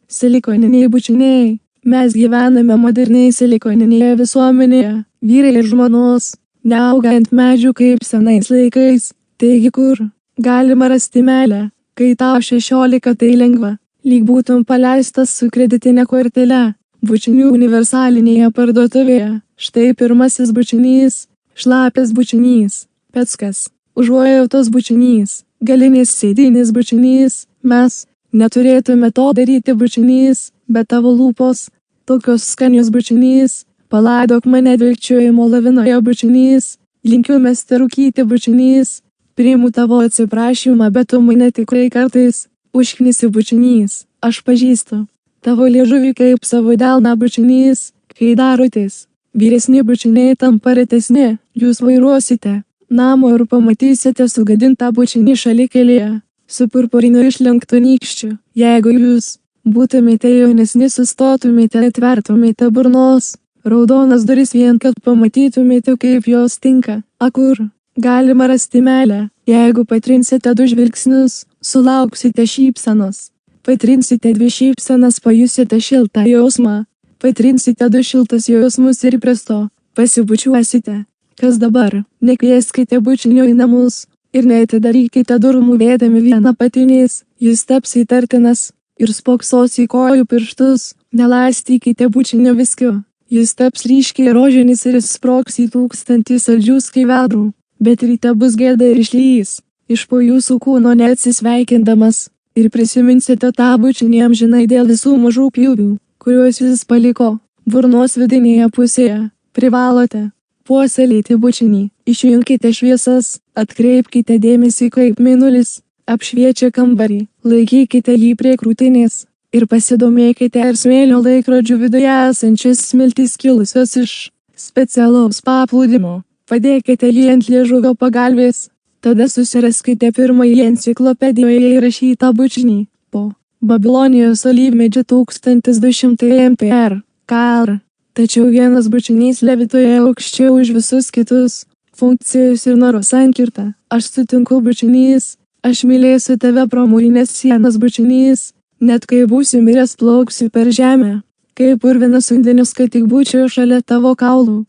Silikoniniai bučiniai. Mes gyvename moderniai silikoninėje visuomenėje. Vyrai ir žmonos neauga ant medžių kaip senais laikais. Taigi kur galima rasti meilę? Kai tau 16, tai lengva. Lyg būtum paleistas su kreditinė kortele. Bučinių universalinėje parduotuvėje. Štai pirmasis bučinys. Šlapias bučinys. Peckas. Užuojautos bučinys. Galinis sėdinis bučinys. Mes neturėtume to daryti bučinys, bet tavo lūpos tokios skanios bučinys. Palaidok mane vilkčiojimo lavinoje bučinys. Linkiu mesti rūkyti bučinys. Priimu tavo atsiprašymą, bet tu mane tikrai kartais užknisi bučinys. Aš pažįstu tavo liežuvį kaip savo delną bučinys. Kai darotės vyresni bučiniai tampa retesni. Jūs vairuosite namo ir pamatysite sugadintą bučinį šalikelėje su purpuriniu išlenktu nykščiu. Jeigu jūs būtumėte jaunesni, sustotumėte, atvertumėte burnos raudonas duris vien kad pamatytumėte kaip jos tinka. Kur galima rasti meilę? Jeigu patrinsite 2 žvilgsnius, sulauksite šypsenos. Patrinsite 2 šypsenas, pajusite šiltą jausmą. Patrinsite 2 šiltus jausmus ir presto pasibučiuosite. Kas dabar? Nekvieskite bučinio į namus ir neatidarykite durų mūvėdami vieną patinės. Jis taps įtartinas ir spoksos į kojų pirštus. Nelaistykite bučinio viskiu. Jis taps ryškiai rožinis ir sprogs į 1000 saldžių skaivedrų. Bet ryte bus gėda ir išlys iš po jūsų kūno neatsisveikindamas. Ir prisiminsite tą bučinį amžinai dėl visų mažų pjūvių, kuriuos jis paliko burnos vidinėje pusėje. Privalote puoselėti bučinį. Išjunkite šviesas, atkreipkite dėmesį kaip mėnulis apšviečia kambarį. Laikykite jį prie krūtinės ir pasidomėkite ar smėlio laikrodžių viduje esančias smiltys kilusios iš specialaus paplūdimo. Padėkite jį ant liežuvio pagalvės. Tada susiraskite pirmąjį enciklopedijoje įrašytą bučinį. Po Babilonijos alyvmedžių 1200 mpr. Kr. Tačiau vienas bučinys levituoja aukščiau už visus kitus. Funkcijos ir noro sankirta. Aš sutinku bučinys. Aš mylėsiu tave pro mūrinės sienas bučinys. Net kai būsiu miręs plauksiu per žemę. Kaip purvinas vandenius, kad tik būčiau šalia tavo kaulų.